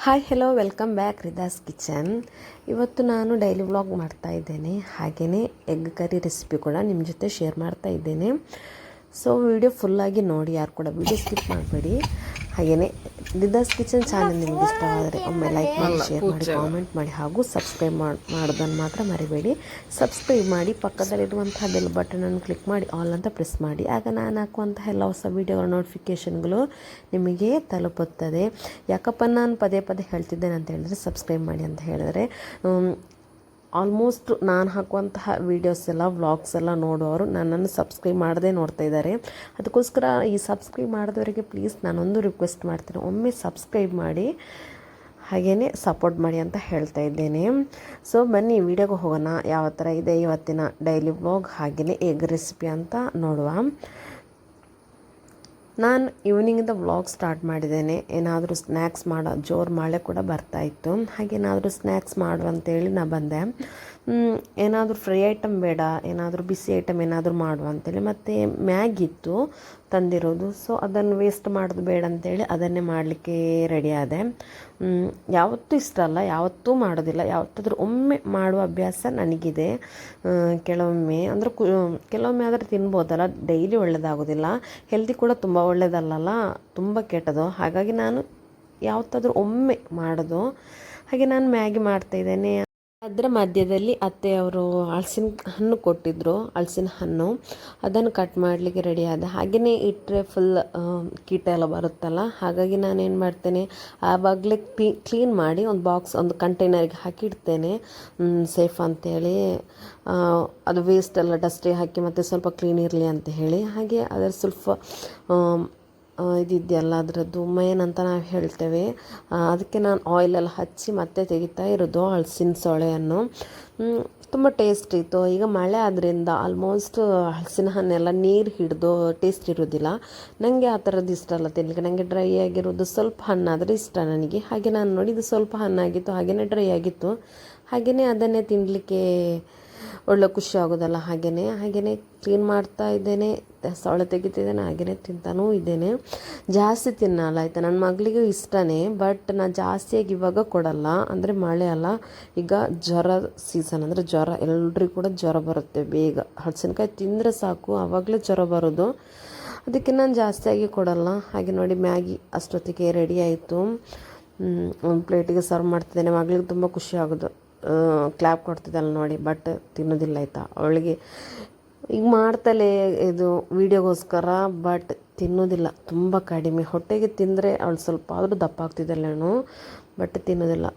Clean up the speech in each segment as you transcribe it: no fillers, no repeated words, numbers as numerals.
Hi hello welcome back ರಿದಾಸ್ kitchen. ಇವತ್ತು ನಾನು ಡೈಲಿ ವ್ಲಾಗ್ ಮಾಡ್ತಾ ಇದ್ದೇನೆ, ಹಾಗೆಯೇ ಎಗ್ ಕರಿ ರೆಸಿಪಿ ಕೂಡ ನಿಮ್ಮ ಜೊತೆ ಶೇರ್ ಮಾಡ್ತಾ ಇದ್ದೇನೆ. ಸೊ ವಿಡಿಯೋ ಫುಲ್ಲಾಗಿ ನೋಡಿ, ಯಾರು ಕೂಡ ವಿಡಿಯೋ ಸ್ಕಿಪ್ ಮಾಡಬೇಡಿ. ಹಾಗೆಯೇ ರಿದಾಸ್ ಕಿಚನ್ ಚಾನಲ್ ನಿಮ್ಗೆ ಇಷ್ಟವಾದರೆ ಒಮ್ಮೆ ಲೈಕ್ ಮಾಡಿ, ಶೇರ್ ಮಾಡಿ, ಕಾಮೆಂಟ್ ಮಾಡಿ ಹಾಗೂ ಸಬ್ಸ್ಕ್ರೈಬ್ ಮಾಡೋದನ್ನು ಮಾತ್ರ ಮರಿಬೇಡಿ. ಸಬ್ಸ್ಕ್ರೈಬ್ ಮಾಡಿ, ಪಕ್ಕದಲ್ಲಿರುವಂತಹ ಬೆಲ್ ಬಟನನ್ನು ಕ್ಲಿಕ್ ಮಾಡಿ ಆಲ್ ಅಂತ ಪ್ರೆಸ್ ಮಾಡಿ. ಆಗ ನಾನು ಹಾಕುವಂತಹ ಎಲ್ಲ ಹೊಸ ವೀಡಿಯೋಗಳ ನೋಟಿಫಿಕೇಷನ್ಗಳು ನಿಮಗೆ ತಲುಪುತ್ತದೆ. ಯಾಕಪ್ಪ ನಾನು ಪದೇ ಪದೇ ಹೇಳ್ತಿದ್ದೇನೆ ಅಂತ ಹೇಳಿದ್ರೆ, ಸಬ್ಸ್ಕ್ರೈಬ್ ಮಾಡಿ ಅಂತ ಹೇಳಿದ್ರೆ, ಆಲ್ಮೋಸ್ಟ್ ನಾನು ಹಾಕುವಂತಹ ವೀಡಿಯೋಸ್ ಎಲ್ಲ ವ್ಲಾಗ್ಸ್ ಎಲ್ಲ ನೋಡೋರು ನನ್ನನ್ನು ಸಬ್ಸ್ಕ್ರೈಬ್ ಮಾಡದೆ ನೋಡ್ತಾ ಇದ್ದಾರೆ. ಅದಕ್ಕೋಸ್ಕರ ಈ ಸಬ್ಸ್ಕ್ರೈಬ್ ಮಾಡಿದವರಿಗೆ ಪ್ಲೀಸ್ ನಾನೊಂದು ರಿಕ್ವೆಸ್ಟ್ ಮಾಡ್ತೀನಿ, ಒಮ್ಮೆ ಸಬ್ಸ್ಕ್ರೈಬ್ ಮಾಡಿ ಹಾಗೆಯೇ ಸಪೋರ್ಟ್ ಮಾಡಿ ಅಂತ ಹೇಳ್ತಾ ಇದ್ದೇನೆ. ಸೊ ಬನ್ನಿ ವಿಡಿಯೋಗೆ ಹೋಗೋಣ. ಯಾವ ಥರ ಇದೆ ಇವತ್ತಿನ ಡೈಲಿ ವ್ಲಾಗ್ ಹಾಗೆಯೇ ಎಗ್ ರೆಸಿಪಿ ಅಂತ ನೋಡುವ. ನಾನು ಈವ್ನಿಂಗಿಂದ ವ್ಲಾಗ್ ಸ್ಟಾರ್ಟ್ ಮಾಡಿದ್ದೇನೆ. ಏನಾದರೂ ಸ್ನ್ಯಾಕ್ಸ್ ಮಾಡೋ ಜೋರು ಮಳೆ ಕೂಡ ಬರ್ತಾಯಿತ್ತು, ಹಾಗೆ ಏನಾದರೂ ಸ್ನ್ಯಾಕ್ಸ್ ಮಾಡು ಅಂತೇಳಿ ನಾನು ಬಂದೆ. ಏನಾದರೂ ಫ್ರೈ ಐಟಮ್ ಬೇಡ, ಏನಾದರೂ ಬಿಸಿ ಐಟಮ್ ಏನಾದರೂ ಮಾಡುವ ಅಂತೇಳಿ. ಮತ್ತು ಮ್ಯಾಗಿ ಇತ್ತು ತಂದಿರೋದು, ಸೊ ಅದನ್ನು ವೇಸ್ಟ್ ಮಾಡೋದು ಬೇಡ ಅಂತೇಳಿ ಅದನ್ನೇ ಮಾಡಲಿಕ್ಕೆ ರೆಡಿ ಆದೆ. ಯಾವತ್ತೂ ಇಷ್ಟ ಅಲ್ಲ, ಯಾವತ್ತೂ ಮಾಡೋದಿಲ್ಲ, ಯಾವತ್ತಾದರೂ ಒಮ್ಮೆ ಮಾಡುವ ಅಭ್ಯಾಸ ನನಗಿದೆ. ಕೆಲವೊಮ್ಮೆ ಅಂದರೆ ಕೆಲವೊಮ್ಮೆ ಆದರೆ ತಿನ್ಬೋದಲ್ಲ, ಡೈಲಿ ಒಳ್ಳೆಯದಾಗೋದಿಲ್ಲ, ಹೆಲ್ದಿ ಕೂಡ ತುಂಬ ಒಳ್ಳೆಯದಲ್ಲ, ತುಂಬ ಕೆಟ್ಟದು. ಹಾಗಾಗಿ ನಾನು ಯಾವತ್ತಾದರೂ ಒಮ್ಮೆ ಮಾಡೋದು. ಹಾಗೆ ನಾನು ಮ್ಯಾಗಿ ಮಾಡ್ತಾಯಿದ್ದೇನೆ. ಅದರ ಮಧ್ಯದಲ್ಲಿ ಅತ್ತೆಯವರು ಹಲಸಿನ ಹಣ್ಣು ಕೊಟ್ಟಿದ್ದರು, ಹಲಸಿನ ಹಣ್ಣು ಅದನ್ನು ಕಟ್ ಮಾಡಲಿಕ್ಕೆ ರೆಡಿ ಆದ. ಹಾಗೆಯೇ ಇಟ್ಟರೆ ಫುಲ್ ಕೀಟ ಎಲ್ಲ ಬರುತ್ತಲ್ಲ, ಹಾಗಾಗಿ ನಾನೇನು ಮಾಡ್ತೇನೆ, ಆವಾಗಲೇ ಕ್ಲೀನ್ ಮಾಡಿ ಒಂದು ಬಾಕ್ಸ್, ಒಂದು ಕಂಟೈನರ್ಗೆ ಹಾಕಿಡ್ತೇನೆ, ಸೇಫ್ ಅಂತೇಳಿ. ಅದು ವೇಸ್ಟ್ ಎಲ್ಲ ಡಸ್ಟಿಗೆ ಹಾಕಿ ಮತ್ತು ಸ್ವಲ್ಪ ಕ್ಲೀನ್ ಇರಲಿ ಅಂತ ಹೇಳಿ. ಹಾಗೆ ಅದರ ಸ್ವಲ್ಪ ಇದಿದೆಯಲ್ಲ ಅದರದ್ದು ಮೇನ್ ಅಂತ ನಾವು ಹೇಳ್ತೇವೆ, ಅದಕ್ಕೆ ನಾನು ಆಯಿಲೆಲ್ಲ ಹಚ್ಚಿ ಮತ್ತೆ ತೆಗಿತಾ ಇರೋದು ಹಲಸಿನ ಸೊಳೆಯನ್ನು. ತುಂಬ ಟೇಸ್ಟ್ ಇತ್ತು. ಈಗ ಮಳೆ ಆದ್ದರಿಂದ ಆಲ್ಮೋಸ್ಟ್ ಹಲಸಿನ ಹಣ್ಣೆಲ್ಲ ನೀರು ಹಿಡಿದು ಟೇಸ್ಟ್ ಇರೋದಿಲ್ಲ. ನನಗೆ ಆ ಥರದ್ದು ಇಷ್ಟ ಅಲ್ಲ ತಿನ್ನಲಿಕ್ಕೆ, ನನಗೆ ಡ್ರೈ ಆಗಿರೋದು ಸ್ವಲ್ಪ ಹಣ್ಣಾದರೆ ಇಷ್ಟ ನನಗೆ. ಹಾಗೆ ನಾನು ನೋಡಿದ್ದು ಸ್ವಲ್ಪ ಹಣ್ಣಾಗಿತ್ತು, ಹಾಗೆಯೇ ಡ್ರೈ ಆಗಿತ್ತು, ಹಾಗೆಯೇ ಅದನ್ನೇ ತಿನ್ನಲಿಕ್ಕೆ ಒಳ್ಳೆ ಖುಷಿ ಆಗೋದಲ್ಲ. ಹಾಗೆಯೇ ಕ್ಲೀನ್ ಮಾಡ್ತಾ ಇದ್ದೇನೆ, ಸೊಳ್ಳೆ ತೆಗಿತಿದ್ದೇನೆ, ಹಾಗೆಯೇ ತಿಂತಾನೂ ಇದ್ದೇನೆ. ಜಾಸ್ತಿ ತಿನ್ನಲ್ಲ ಆಯಿತಾ, ನನ್ನ ಮಗಳಿಗೂ ಇಷ್ಟನೇ, ಬಟ್ ನಾನು ಜಾಸ್ತಿಯಾಗಿ ಇವಾಗ ಕೊಡಲ್ಲ. ಅಂದರೆ ಮಳೆ ಅಲ್ಲ, ಈಗ ಜ್ವರ ಸೀಸನ್, ಅಂದರೆ ಜ್ವರ ಎಲ್ರಿಗೂ ಕೂಡ ಜ್ವರ ಬರುತ್ತೆ ಬೇಗ. ಹಲಸಿನಕಾಯಿ ತಿಂದರೆ ಸಾಕು ಆವಾಗಲೇ ಜ್ವರ ಬರೋದು, ಅದಕ್ಕೆ ನಾನು ಜಾಸ್ತಿಯಾಗಿ ಕೊಡಲ್ಲ. ಹಾಗೆ ನೋಡಿ ಮ್ಯಾಗಿ ಅಷ್ಟೊತ್ತಿಗೆ ರೆಡಿ ಆಯಿತು. ಒಂದು ಪ್ಲೇಟಿಗೆ ಸರ್ವ್ ಮಾಡ್ತಿದ್ದೇನೆ. ಮಗಳಿಗೆ ತುಂಬ ಖುಷಿ ಆಗೋದು, ಕ್ಲ್ಯಾಪ್ ಕೊಡ್ತಿದ್ದಲ್ಲ ನೋಡಿ, ಬಟ್ ತಿನ್ನೋದಿಲ್ಲ ಆಯಿತಾ. ಅವಳಿಗೆ ಈಗ ಮಾಡ್ತಲೇ ಇದು ವೀಡಿಯೋಗೋಸ್ಕರ, ಬಟ್ ತಿನ್ನೋದಿಲ್ಲ, ತುಂಬ ಕಡಿಮೆ. ಹೊಟ್ಟೆಗೆ ತಿಂದರೆ ಅವಳು ಸ್ವಲ್ಪ ಆದರೂ ದಪ್ಪ ಆಗ್ತಿದ್ದಲ್ಲೇನು, ಬಟ್ ತಿನ್ನೋದಿಲ್ಲ.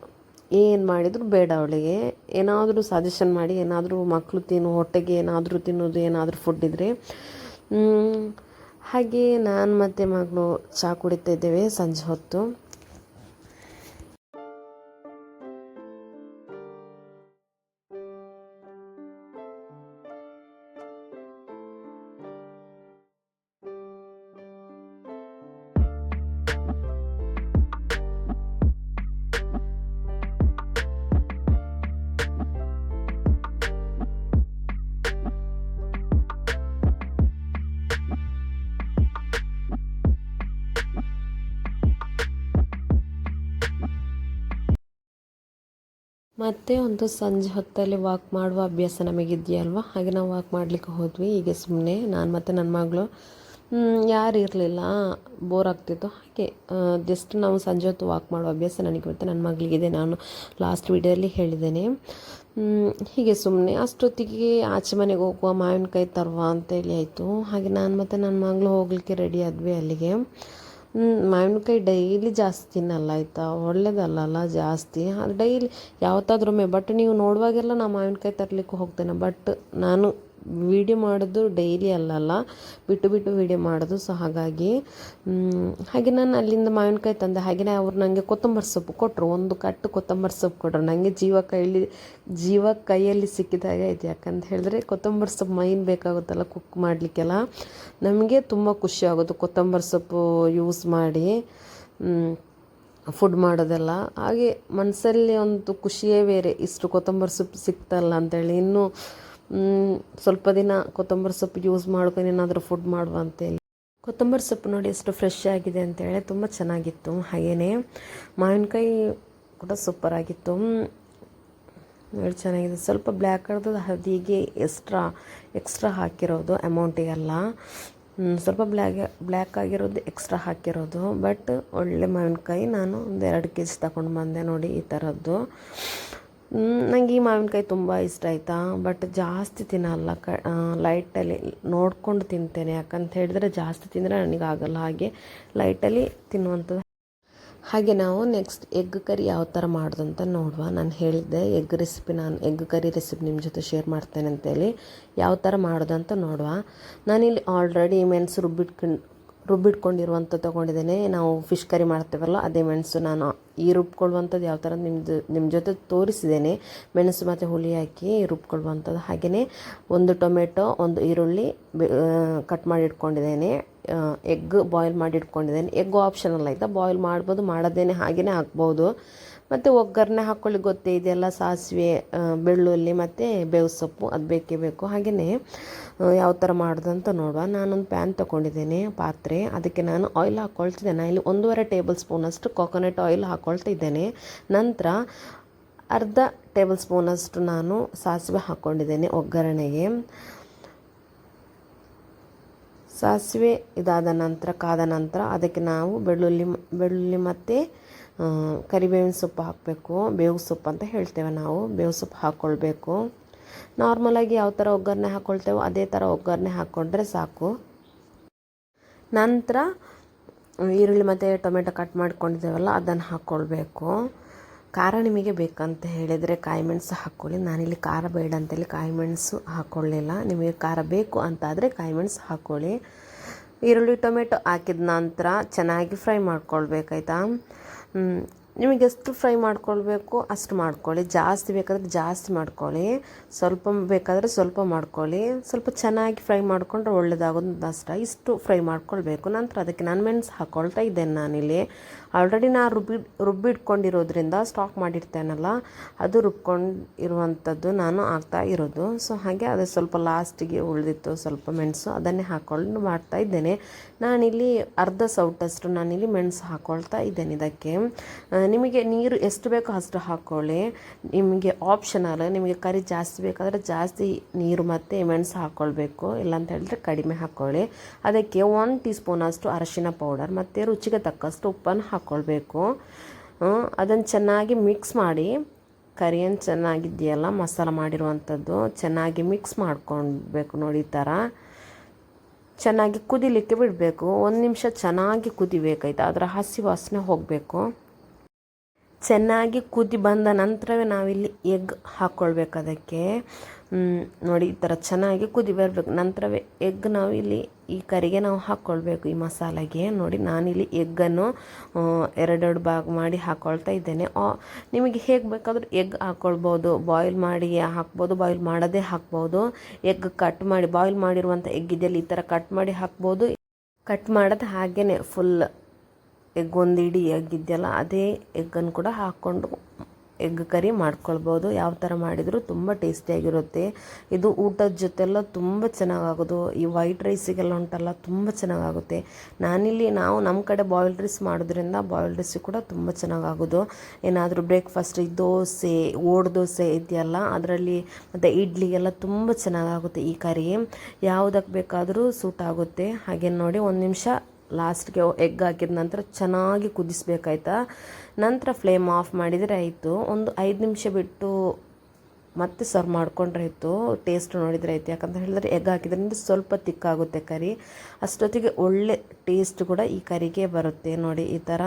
ಏನು ಮಾಡಿದರೂ ಬೇಡ ಅವಳಿಗೆ. ಏನಾದರೂ ಸಜೆಷನ್ ಮಾಡಿ, ಏನಾದರೂ ಮಕ್ಕಳು ಹೊಟ್ಟೆಗೆ ಏನಾದರೂ ತಿನ್ನೋದು, ಏನಾದರೂ ಫುಡ್ ಇದ್ದರೆ. ಹಾಗೆ ನಾನು ಮತ್ತು ಮಗಳು ಚಹಾ ಕುಡಿತಾ ಇದ್ದೇವೆ ಸಂಜೆ ಹೊತ್ತು. ಮತ್ತು ಒಂದು ಸಂಜೆ ಹೊತ್ತಲ್ಲಿ ವಾಕ್ ಮಾಡುವ ಅಭ್ಯಾಸ ನಮಗಿದೆಯಲ್ವ, ಹಾಗೆ ನಾವು ವಾಕ್ ಮಾಡಲಿಕ್ಕೆ ಹೋದ್ವಿ. ಹೀಗೆ ಸುಮ್ಮನೆ ನಾನು ಮತ್ತು ನನ್ನ ಮಗಳು, ಯಾರು ಇರಲಿಲ್ಲ, ಬೋರ್ ಆಗ್ತಿತ್ತು. ಹಾಗೆ ಜಸ್ಟ್ ನಾವು ಸಂಜೆ ಹೊತ್ತು ವಾಕ್ ಮಾಡುವ ಅಭ್ಯಾಸ ನನಗೆ ಮತ್ತು ನನ್ನ ಮಗಳಿಗಿದೆ, ನಾನು ಲಾಸ್ಟ್ ವೀಡಿಯೋದಲ್ಲಿ ಹೇಳಿದ್ದೇನೆ. ಹೀಗೆ ಸುಮ್ಮನೆ ಅಷ್ಟೊತ್ತಿಗೆ ಆಚೆ ಮನೆಗೆ ಹೋಗುವ, ಮಾವಿನಕಾಯಿ ತರುವ ಅಂತೇಳಿ ಆಯಿತು. ಹಾಗೆ ನಾನು ಮತ್ತು ನನ್ನ ಮಗಳು ಹೋಗಲಿಕ್ಕೆ ರೆಡಿ ಆದ್ವಿ ಅಲ್ಲಿಗೆ. ಮಾವಿನಕಾಯಿ ಡೈಲಿ ಜಾಸ್ತಿ ತಿನ್ನಲ್ಲ ಆಯಿತಾ, ಒಳ್ಳೇದಲ್ಲ ಜಾಸ್ತಿ, ಅದು ಡೈಲಿ ಯಾವತ್ತಾದ್ರೊಮ್ಮೆ. ಬಟ್ ನೀವು ನೋಡುವಾಗೆಲ್ಲ ನಾನು ಮಾವಿನಕಾಯಿ ತರಲಿಕ್ಕೆ ಹೋಗ್ತೇನೆ, ಬಟ್ ನಾನು ವೀಡಿಯೋ ಮಾಡೋದು ಡೈಲಿ ಅಲ್ಲಲ್ಲ, ಬಿಟ್ಟು ವೀಡಿಯೋ ಮಾಡೋದು. ಸೊ ಹಾಗಾಗಿ ಹಾಗೆ ನಾನು ಅಲ್ಲಿಂದ ಮಾವಿನಕಾಯಿ ತಂದೆ. ಹಾಗೆಯೇ ಅವರು ನನಗೆ ಕೊತ್ತಂಬರಿ ಸೊಪ್ಪು ಕೊಟ್ಟರು, ಒಂದು ಕಟ್ಟು ಕೊತ್ತಂಬರಿ ಸೊಪ್ಪು ಕೊಟ್ಟರು. ನನಗೆ ಜೀವ ಕೈಯಲ್ಲಿ ಸಿಕ್ಕಿದಾಗ ಆಯಿತು. ಯಾಕಂತ ಹೇಳಿದ್ರೆ ಕೊತ್ತಂಬರಿ ಸೊಪ್ಪು ಮೈನ್ ಬೇಕಾಗುತ್ತಲ್ಲ ಕುಕ್ ಮಾಡಲಿಕ್ಕೆಲ್ಲ, ನಮಗೆ ತುಂಬ ಖುಷಿ ಆಗೋದು ಕೊತ್ತಂಬರಿ ಸೊಪ್ಪು ಯೂಸ್ ಮಾಡಿ ಫುಡ್ ಮಾಡೋದೆಲ್ಲ. ಹಾಗೆ ಮನಸ್ಸಲ್ಲಿ ಒಂದು ಖುಷಿಯೇ ಬೇರೆ, ಇಷ್ಟು ಕೊತ್ತಂಬರಿ ಸೊಪ್ಪು ಸಿಕ್ತಲ್ಲ ಅಂತೇಳಿ. ಇನ್ನೂ ಸ್ವಲ್ಪ ದಿನ ಕೊತ್ತಂಬರಿ ಸೊಪ್ಪು ಯೂಸ್ ಮಾಡ್ಕೊಂಡು ಏನಾದರೂ ಫುಡ್ ಮಾಡುವ ಅಂತೇಳಿ ಕೊತ್ತಂಬರಿ ಸೊಪ್ಪು ನೋಡಿ ಎಷ್ಟು ಫ್ರೆಶ್ ಆಗಿದೆ ಅಂತೇಳಿ ತುಂಬ ಚೆನ್ನಾಗಿತ್ತು. ಹಾಗೆಯೇ ಮಾವಿನಕಾಯಿ ಕೂಡ ಸೂಪರಾಗಿತ್ತು. ನೋಡಿ ಚೆನ್ನಾಗಿದೆ. ಸ್ವಲ್ಪ ಬ್ಲ್ಯಾಕ್ ಆಡ್ದು ಹದಿಗೆ ಎಕ್ಸ್ಟ್ರಾ ಹಾಕಿರೋದು ಅಮೌಂಟಿಗೆಲ್ಲ. ಸ್ವಲ್ಪ ಬ್ಲ್ಯಾಕ್ ಆಗಿರೋದು ಎಕ್ಸ್ಟ್ರಾ ಹಾಕಿರೋದು. ಬಟ್ ಒಳ್ಳೆ ಮಾವಿನಕಾಯಿ ನಾನು ಒಂದು 2 kg ತಗೊಂಡು ಬಂದೆ ನೋಡಿ ಈ ಥರದ್ದು. ನನಗೆ ಈ ಮಾವಿನಕಾಯಿ ತುಂಬ ಇಷ್ಟ ಆಯಿತಾ. ಬಟ್ ಜಾಸ್ತಿ ತಿನ್ನಲ್ಲ, ಲೈಟಲ್ಲಿ ನೋಡ್ಕೊಂಡು ತಿಂತೇನೆ. ಯಾಕಂತ ಹೇಳಿದರೆ ಜಾಸ್ತಿ ತಿಂದರೆ ನನಗಾಗಲ್ಲ. ಹಾಗೆ ಲೈಟಲ್ಲಿ ತಿನ್ನುವಂಥದ್ದು. ಹಾಗೆ ನಾವು ನೆಕ್ಸ್ಟ್ ಎಗ್ ಕರಿ ಯಾವ ಥರ ಮಾಡೋದು ಅಂತ ನೋಡುವ. ನಾನು ಹೇಳಿದ್ದೆ ನಾನು ಎಗ್ ಕರಿ ರೆಸಿಪಿ ನಿಮ್ಮ ಜೊತೆ ಶೇರ್ ಮಾಡ್ತೇನೆ ಅಂತೇಳಿ. ಯಾವ ಥರ ಮಾಡೋದು ಅಂತ ನೋಡುವ. ನಾನಿಲ್ಲಿ ಆಲ್ರೆಡಿ ಮೆಣಸು ರುಬ್ಬಿಟ್ಕೊಂಡಿರುವಂಥ ತೊಗೊಂಡಿದ್ದೇನೆ. ನಾವು ಫಿಶ್ ಕರಿ ಮಾಡ್ತೇವಲ್ಲ ಅದೇ ಮೆಣಸು. ನಾನು ಈ ರುಬ್ಕೊಳ್ಳುವಂಥದ್ದು ಯಾವ ಥರ ನಿಮ್ಮ ಜೊತೆ ತೋರಿಸಿದ್ದೇನೆ. ಮೆಣಸು ಮತ್ತು ಹುಳಿ ಹಾಕಿ ರುಬ್ಕೊಳ್ಳುವಂಥದ್ದು. ಹಾಗೆಯೇ 1 ಟೊಮೆಟೊ, 1 ಈರುಳ್ಳಿ ಕಟ್ ಮಾಡಿ ಇಟ್ಕೊಂಡಿದ್ದೇನೆ. ಎಗ್ ಬಾಯ್ಲ್ ಮಾಡಿ ಇಟ್ಕೊಂಡಿದ್ದೇನೆ. ಎಗ್ ಆಪ್ಷನಲ್ ಆಯಿತಾ, ಬಾಯ್ಲ್ ಮಾಡ್ಬೋದು, ಮಾಡೋದೇನೆ ಹಾಗೆಯೇ ಹಾಕ್ಬೋದು. ಮತ್ತು ಒಗ್ಗರಣೆ ಹಾಕ್ಕೊಳ್ಳಿ ಗೊತ್ತೇ ಇದೆಯಲ್ಲ, ಸಾಸಿವೆ, ಬೆಳ್ಳುಳ್ಳಿ ಮತ್ತು ಬೇವು ಸೊಪ್ಪು ಅದು ಬೇಕೇ ಬೇಕು. ಹಾಗೆಯೇ ಯಾವ ಥರ ಮಾಡೋದು ಅಂತ ನೋಡುವ. ನಾನೊಂದು ಪ್ಯಾನ್ ತೊಗೊಂಡಿದ್ದೇನೆ, ಪಾತ್ರೆ. ಅದಕ್ಕೆ ನಾನು ಆಯಿಲ್ ಹಾಕ್ಕೊಳ್ತಿದ್ದೇನೆ. ಇಲ್ಲಿ 1.5 ಟೇಬಲ್ ಸ್ಪೂನಷ್ಟು ಕೊಕೊನಟ್ ಆಯಿಲ್ ಹಾಕ್ಕೊಳ್ತಿದ್ದೇನೆ. ನಂತರ ಅರ್ಧ ಟೇಬಲ್ ಸ್ಪೂನಷ್ಟು ನಾನು ಸಾಸಿವೆ ಹಾಕ್ಕೊಂಡಿದ್ದೇನೆ ಒಗ್ಗರಣೆಗೆ. ಸಾಸಿವೆ ಇದಾದ ನಂತರ ಕಾದ ನಂತರ ಅದಕ್ಕೆ ನಾವು ಬೆಳ್ಳುಳ್ಳಿ ಮತ್ತು ಕರಿಬೇವಿನ ಸೊಪ್ಪು ಹಾಕಬೇಕು. ಬೇವು ಸೊಪ್ಪು ಅಂತ ಹೇಳ್ತೇವೆ ನಾವು. ಬೇವು ಸೊಪ್ಪು ಹಾಕ್ಕೊಳ್ಬೇಕು. ನಾರ್ಮಲಾಗಿ ಯಾವ ಥರ ಒಗ್ಗರಣೆ ಹಾಕ್ಕೊಳ್ತೇವೋ ಅದೇ ಥರ ಒಗ್ಗರಣೆ ಹಾಕ್ಕೊಂಡ್ರೆ ಸಾಕು. ನಂತರ ಈರುಳ್ಳಿ ಮತ್ತು ಟೊಮೆಟೊ ಕಟ್ ಮಾಡ್ಕೊಂಡಿದ್ದೇವಲ್ಲ ಅದನ್ನು ಹಾಕ್ಕೊಳ್ಬೇಕು. ಖಾರ ನಿಮಗೆ ಬೇಕಂತ ಹೇಳಿದರೆ ಕಾಯಿ ಮೆಣಸು ಹಾಕ್ಕೊಳ್ಳಿ. ನಾನಿಲ್ಲಿ ಖಾರ ಬೇಡ ಅಂತೇಳಿ ಕಾಯಿ ಮೆಣಸು ಹಾಕ್ಕೊಳ್ಳಿಲ್ಲ. ನಿಮಗೆ ಖಾರ ಬೇಕು ಅಂತಾದರೆ ಕಾಯಿ ಮೆಣಸು ಹಾಕ್ಕೊಳ್ಳಿ. ಈರುಳ್ಳಿ ಟೊಮೆಟೊ ಹಾಕಿದ ನಂತರ ಚೆನ್ನಾಗಿ ಫ್ರೈ ಮಾಡ್ಕೊಳ್ಬೇಕಾಯ್ತಾ. ನಿಮಗೆ ಎಷ್ಟು ಫ್ರೈ ಮಾಡ್ಕೊಳ್ಬೇಕು ಅಷ್ಟು ಮಾಡ್ಕೊಳ್ಳಿ. ಜಾಸ್ತಿ ಬೇಕಾದರೆ ಜಾಸ್ತಿ ಮಾಡ್ಕೊಳ್ಳಿ, ಸ್ವಲ್ಪ ಬೇಕಾದರೆ ಸ್ವಲ್ಪ ಮಾಡ್ಕೊಳ್ಳಿ. ಸ್ವಲ್ಪ ಚೆನ್ನಾಗಿ ಫ್ರೈ ಮಾಡಿಕೊಂಡ್ರೆ ಒಳ್ಳೆಯದಾಗೋದು ಅಷ್ಟ. ಇಷ್ಟು ಫ್ರೈ ಮಾಡ್ಕೊಳ್ಬೇಕು. ನಂತರ ಅದಕ್ಕೆ ನಾನು ಮೆಣಸು ಹಾಕ್ಕೊಳ್ತಾ ಇದ್ದೇನೆ. ನಾನಿಲ್ಲಿ ಆಲ್ರೆಡಿ ನಾನು ರುಬ್ಬಿಟ್ಕೊಂಡಿರೋದ್ರಿಂದ ಸ್ಟಾಕ್ ಮಾಡಿರ್ತೇನಲ್ಲ, ಅದು ರುಬ್ಕೊಂಡಿರುವಂಥದ್ದು ನಾನು ಹಾಕ್ತಾ ಇರೋದು. ಸೊ ಹಾಗೆ ಅದು ಸ್ವಲ್ಪ ಲಾಸ್ಟಿಗೆ ಉಳಿದಿತ್ತು ಸ್ವಲ್ಪ ಮೆಣಸು, ಅದನ್ನೇ ಹಾಕ್ಕೊಂಡು ಮಾಡ್ತಾ ಇದ್ದೇನೆ. ನಾನಿಲ್ಲಿ ಅರ್ಧ ಸೌಟಷ್ಟು ನಾನಿಲ್ಲಿ ಮೆಣಸು ಹಾಕ್ಕೊಳ್ತಾ ಇದ್ದೇನೆ. ಇದಕ್ಕೆ ನಿಮಗೆ ನೀರು ಎಷ್ಟು ಬೇಕೋ ಅಷ್ಟು ಹಾಕ್ಕೊಳ್ಳಿ. ನಿಮಗೆ ಆಪ್ಷನಲ್. ನಿಮಗೆ ಕರಿ ಜಾಸ್ತಿ ಬೇಕಾದರೆ ಜಾಸ್ತಿ ನೀರು ಮತ್ತು ಮೆಣಸು ಹಾಕ್ಕೊಳ್ಬೇಕು, ಇಲ್ಲಾಂತ ಹೇಳಿದ್ರೆ ಕಡಿಮೆ ಹಾಕ್ಕೊಳ್ಳಿ. ಅದಕ್ಕೆ 1 ಟೀ ಸ್ಪೂನಷ್ಟು ಅರಿಶಿನ ಪೌಡರ್ ಮತ್ತು ರುಚಿಗೆ ತಕ್ಕಷ್ಟು ಉಪ್ಪನ್ನು ಹಾಕ್ಕೊಳ್ಬೇಕು. ಅದನ್ನು ಚೆನ್ನಾಗಿ ಮಿಕ್ಸ್ ಮಾಡಿ, ಕರಿಯನ್ನು ಚೆನ್ನಾಗಿದೆಯಲ್ಲ ಮಸಾಲ ಮಾಡಿರುವಂಥದ್ದು ಚೆನ್ನಾಗಿ ಮಿಕ್ಸ್ ಮಾಡ್ಕೊಳ್ಬೇಕು. ನೋಡಿ ಈ ಥರ ಚೆನ್ನಾಗಿ ಕುದಿಲಿಕ್ಕೆ ಬಿಡಬೇಕು. 1 ನಿಮಿಷ ಚೆನ್ನಾಗಿ ಕುದಿಬೇಕಾಯ್ತು. ಅದರ ಹಸಿ ವಾಸನೆ ಹೋಗಬೇಕು. ಚೆನ್ನಾಗಿ ಕುದಿ ಬಂದ ನಂತರವೇ ನಾವಿಲ್ಲಿ ಎಗ್ ಹಾಕ್ಕೊಳ್ಬೇಕು. ಅದಕ್ಕೆ ನೋಡಿ ಈ ಥರ ಚೆನ್ನಾಗಿ ಕುದಿ ಬರಬೇಕು. ನಂತರವೇ ಎಗ್ ನಾವು ಇಲ್ಲಿ ಈ ಕರಿಗೆ ನಾವು ಹಾಕ್ಕೊಳ್ಬೇಕು ಈ ಮಸಾಲೆಗೆ. ನೋಡಿ ನಾನಿಲ್ಲಿ ಎಗ್ಗನ್ನು 2 ಭಾಗ ಮಾಡಿ ಹಾಕ್ಕೊಳ್ತಾ ಇದ್ದೇನೆ. ನಿಮಗೆ ಹೇಗೆ ಬೇಕಾದರೂ ಎಗ್ ಹಾಕ್ಕೊಳ್ಬೋದು. ಬಾಯ್ಲ್ ಮಾಡಿ ಹಾಕ್ಬೋದು, ಬಾಯ್ಲ್ ಮಾಡೋದೇ ಹಾಕ್ಬೋದು. ಎಗ್ ಕಟ್ ಮಾಡಿ ಬಾಯ್ಲ್ ಮಾಡಿರುವಂಥ ಎಗ್ ಇದೆಯಲ್ಲ ಈ ಥರ ಕಟ್ ಮಾಡಿ ಹಾಕ್ಬೋದು. ಕಟ್ ಮಾಡೋದು ಹಾಗೇ ಫುಲ್ ಎಗ್ ಒಂದು ಇಡೀ ಎಗ್ ಇದೆಯಲ್ಲ ಅದೇ ಎಗ್ಗನ್ನು ಕೂಡ ಹಾಕ್ಕೊಂಡು ಎಗ್ ಕರಿ ಮಾಡ್ಕೊಳ್ಬೋದು. ಯಾವ ಥರ ಮಾಡಿದರೂ ತುಂಬ ಟೇಸ್ಟಿಯಾಗಿರುತ್ತೆ. ಇದು ಊಟದ ಜೊತೆಲ್ಲ ತುಂಬ ಚೆನ್ನಾಗಾಗೋದು. ಈ ವೈಟ್ ರೈಸಿಗೆಲ್ಲ ಉಂಟಲ್ಲ ತುಂಬ ಚೆನ್ನಾಗಾಗುತ್ತೆ. ನಾವು ನಮ್ಮ ಕಡೆ ಬಾಯ್ಲ್ಡ್ ರೈಸ್ ಮಾಡೋದ್ರಿಂದ ಬಾಯ್ಲ್ಡ್ ರೈಸ್ ಕೂಡ ತುಂಬ ಚೆನ್ನಾಗಾಗೋದು. ಏನಾದರೂ ಬ್ರೇಕ್ಫಾಸ್ಟ್ ದೋಸೆ, ದೋಸೆ ಇದೆಯಲ್ಲ ಅದರಲ್ಲಿ ಮತ್ತು ಇಡ್ಲಿಗೆಲ್ಲ ತುಂಬ ಚೆನ್ನಾಗಾಗುತ್ತೆ ಈ ಕರಿ. ಯಾವುದಕ್ಕೆ ಬೇಕಾದರೂ ಸೂಟ್ ಆಗುತ್ತೆ. ಹಾಗೆ ನೋಡಿ 1 ನಿಮಿಷ ಲಾಸ್ಟ್ಗೆ ಎಗ್ ಹಾಕಿದ ನಂತರ ಚೆನ್ನಾಗಿ ಕುದಿಸ್ಬೇಕಾಯ್ತಾ. ನಂತರ ಫ್ಲೇಮ್ ಆಫ್ ಮಾಡಿದರೆ ಆಯಿತು. ಒಂದು 5 ನಿಮಿಷ ಬಿಟ್ಟು ಮತ್ತೆ ಸರ್ವ್ ಮಾಡ್ಕೊಂಡ್ರೆ ಆಯಿತು. ಟೇಸ್ಟ್ ನೋಡಿದರೆ ಆಯಿತು. ಯಾಕಂತ ಹೇಳಿದ್ರೆ ಎಗ್ ಹಾಕಿದ್ರಿಂದ ಸ್ವಲ್ಪ ತಿಕ್ಕಾಗುತ್ತೆ ಕರಿ. ಅಷ್ಟೊತ್ತಿಗೆ ಒಳ್ಳೆ ಟೇಸ್ಟ್ ಕೂಡ ಈ ಕರಿಗೆ ಬರುತ್ತೆ. ನೋಡಿ ಈ ಥರ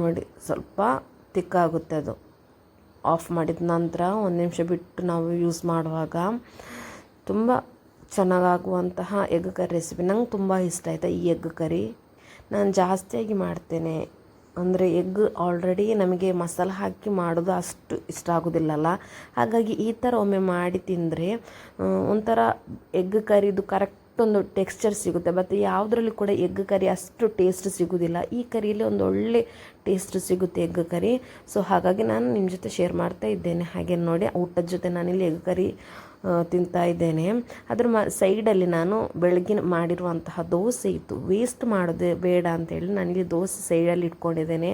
ನೋಡಿ ಸ್ವಲ್ಪ ತಿಕ್ಕಾಗುತ್ತೆ. ಅದು ಆಫ್ ಮಾಡಿದ ನಂತರ 1 ನಿಮಿಷ ಬಿಟ್ಟು ನಾವು ಯೂಸ್ ಮಾಡುವಾಗ ತುಂಬ ಚೆನ್ನಾಗಾಗುವಂತಹ ಎಗ್ ಕರಿ ರೆಸಿಪಿ. ನಂಗೆ ತುಂಬ ಇಷ್ಟ ಆಯಿತಾ ಈ ಎಗ್ ಕರಿ. ನಾನು ಜಾಸ್ತಿಯಾಗಿ ಮಾಡ್ತೇನೆ. ಅಂದರೆ ಎಗ್ ಆಲ್ರೆಡಿ ನಮಗೆ ಮಸಾಲೆ ಹಾಕಿ ಮಾಡೋದು ಅಷ್ಟು ಇಷ್ಟ ಆಗೋದಿಲ್ಲಲ್ಲ. ಹಾಗಾಗಿ ಈ ಥರ ಒಮ್ಮೆ ಮಾಡಿ ತಿಂದರೆ ಒಂಥರ ಎಗ್ ಕರಿದು ಕರೆಕ್ಟ್ ಒಂದು ಟೆಕ್ಸ್ಚರ್ ಸಿಗುತ್ತೆ. ಮತ್ತು ಯಾವುದರಲ್ಲಿ ಕೂಡ ಎಗ್ ಕರಿ ಅಷ್ಟು ಟೇಸ್ಟ್ ಸಿಗೋದಿಲ್ಲ. ಈ ಕರಿಯಲ್ಲಿ ಒಂದು ಒಳ್ಳೆ ಟೇಸ್ಟ್ ಸಿಗುತ್ತೆ ಎಗ್ ಕರಿ. ಸೊ ಹಾಗಾಗಿ ನಾನು ನಿಮ್ಮ ಜೊತೆ ಶೇರ್ ಮಾಡ್ತಾ ಇದ್ದೇನೆ. ಹಾಗೆ ನೋಡಿ ಊಟದ ಜೊತೆ ನಾನಿಲ್ಲಿ ಎಗ್ ಕರಿ ತಿಂತಾ ಇದ್ದೇನೆ. ಅದ್ರ ಸೈಡಲ್ಲಿ ನಾನು ಬೆಳಗಿನ ಮಾಡಿರುವಂತಹ ದೋಸೆ ಇತ್ತು, ವೇಸ್ಟ್ ಮಾಡೋದು ಬೇಡ ಅಂತೇಳಿ ನನಗೆ ದೋಸೆ ಸೈಡಲ್ಲಿ ಇಟ್ಕೊಂಡಿದ್ದೇನೆ.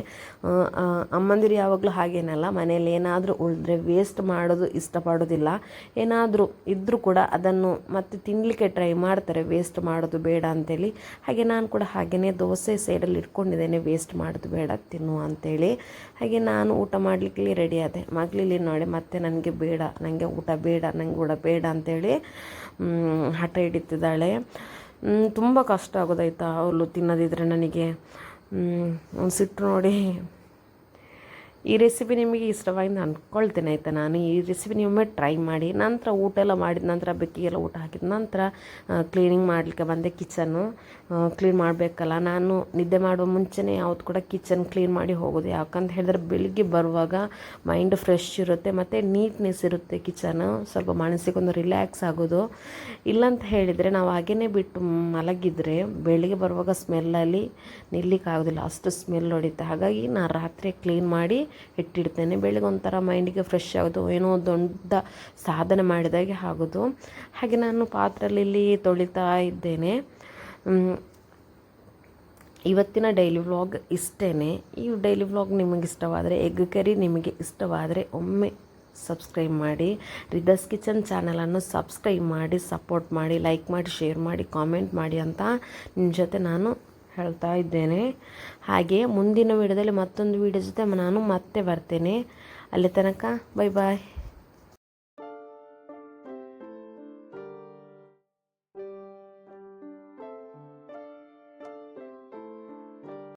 ಅಮ್ಮಂದಿರು ಯಾವಾಗಲೂ ಹಾಗೇನಲ್ಲ, ಮನೇಲಿ ಏನಾದರೂ ಉಳಿದ್ರೆ ವೇಸ್ಟ್ ಮಾಡೋದು ಇಷ್ಟಪಡೋದಿಲ್ಲ. ಏನಾದರೂ ಇದ್ದರೂ ಕೂಡ ಅದನ್ನು ಮತ್ತೆ ತಿನ್ನಲಿಕ್ಕೆ ಟ್ರೈ ಮಾಡ್ತಾರೆ, ವೇಸ್ಟ್ ಮಾಡೋದು ಬೇಡ ಅಂತೇಳಿ. ಹಾಗೆ ನಾನು ಕೂಡ ಹಾಗೆಯೇ ದೋಸೆ ಸೈಡಲ್ಲಿ ಇಟ್ಕೊಂಡಿದ್ದೇನೆ, ವೇಸ್ಟ್ ಮಾಡೋದು ಬೇಡ ತಿನ್ನು ಅಂತೇಳಿ. ಹಾಗೆ ನಾನು ಊಟ ಮಾಡಲಿಕ್ಕೆ ರೆಡಿ ಆದೆ. ಮಗಳಲ್ಲಿ ನೋಡಿ ಮತ್ತೆ ನನಗೆ ಬೇಡ, ನನಗೆ ಊಟ ಬೇಡ, ನನಗೆ ಊಟ ಬೇಡ ಅಂತೇಳಿ ಹಠ ಹಿಡಿತಿದ್ದಾಳೆ. ತುಂಬ ಕಷ್ಟ ಆಗೋದಾಯ್ತಾ ಅವಳು ತಿನ್ನೋದಿದ್ರೆ ನನಗೆ. ಸಿಟ್ಟು ನೋಡಿ. ಈ ರೆಸಿಪಿ ನಿಮಗೆ ಇಷ್ಟವಾಗಿದೆ ಅಂದ್ಕೊಳ್ತೇನೆ ಆಯಿತಾ. ನಾನು ಈ ರೆಸಿಪಿ ನೀವೊಮ್ಮೆ ಟ್ರೈ ಮಾಡಿ. ನಂತರ ಊಟ ಎಲ್ಲ ಮಾಡಿದ ನಂತರ ಬೆಕ್ಕಿಗೆಲ್ಲ ಊಟ ಹಾಕಿದ ನಂತರ ಕ್ಲೀನಿಂಗ್ ಮಾಡಲಿಕ್ಕೆ ಬಂದೆ. ಕಿಚನ್ನು ಕ್ಲೀನ್ ಮಾಡಬೇಕಲ್ಲ, ನಾನು ನಿದ್ದೆ ಮಾಡುವ ಮುಂಚೆನೇ ಯಾವತ್ತು ಕೂಡ ಕಿಚನ್ ಕ್ಲೀನ್ ಮಾಡಿ ಹೋಗೋದು. ಯಾಕಂತ ಹೇಳಿದ್ರೆ ಬೆಳಿಗ್ಗೆ ಬರುವಾಗ ಮೈಂಡ್ ಫ್ರೆಶ್ ಇರುತ್ತೆ ಮತ್ತು ನೀಟ್ನೆಸ್ ಇರುತ್ತೆ. ಕಿಚನು ಸ್ವಲ್ಪ ಮನಸ್ಸಿಗೊಂದು ರಿಲ್ಯಾಕ್ಸ್ ಆಗೋದು. ಇಲ್ಲಂತ ಹೇಳಿದರೆ ನಾವು ಹಾಗೇ ಬಿಟ್ಟು ಮಲಗಿದರೆ ಬೆಳಿಗ್ಗೆ ಬರುವಾಗ ಸ್ಮೆಲ್ಲಲ್ಲಿ ನಿಲ್ಲಿಕ್ಕಾಗೋದಿಲ್ಲ, ಅಷ್ಟು ಸ್ಮೆಲ್ ಹೊಡಿತೆ. ಹಾಗಾಗಿ ನಾನು ರಾತ್ರಿ ಕ್ಲೀನ್ ಮಾಡಿ ಇಟ್ಟಿಡ್ತೇನೆ. ಬೆಳಿಗ್ಗೆ ಒಂಥರ ಮೈಂಡಿಗೆ ಫ್ರೆಶ್ ಆಗೋದು, ಏನೋ ದೊಡ್ಡ ಸಾಧನೆ ಮಾಡಿದಾಗೆ ಆಗೋದು. ಹಾಗೆ ನಾನು ಪಾತ್ರೆಯಲ್ಲಿ ತೊಳಿತಾ ಇದ್ದೇನೆ. ಇವತ್ತಿನ ಡೈಲಿ ವ್ಲಾಗ್ ಇಷ್ಟೇ. ಈ ಡೈಲಿ ವ್ಲಾಗ್ ನಿಮಗೆ ಇಷ್ಟವಾದರೆ, ಎಗ್ ಕರಿ ನಿಮಗೆ ಇಷ್ಟವಾದರೆ ಒಮ್ಮೆ ಸಬ್ಸ್ಕ್ರೈಬ್ ಮಾಡಿ. ರಿದಸ್ ಕಿಚನ್ ಚಾನಲನ್ನು ಸಬ್ಸ್ಕ್ರೈಬ್ ಮಾಡಿ, ಸಪೋರ್ಟ್ ಮಾಡಿ, ಲೈಕ್ ಮಾಡಿ, ಶೇರ್ ಮಾಡಿ, ಕಾಮೆಂಟ್ ಮಾಡಿ ಅಂತ ನಿಮ್ಮ ಜೊತೆ ನಾನು ಹೇಳ್ತಾ ಇದ್ದೇನೆ. ಹಾಗೆ ಮುಂದಿನ ವಿಡಿಯೋದಲ್ಲಿ ಮತ್ತೊಂದು ವಿಡಿಯೋ ಜೊತೆ ನಾನು ಮತ್ತೆ ಬರ್ತೇನೆ. ಅಲ್ಲಿ ತನಕ ಬೈ ಬಾಯ್.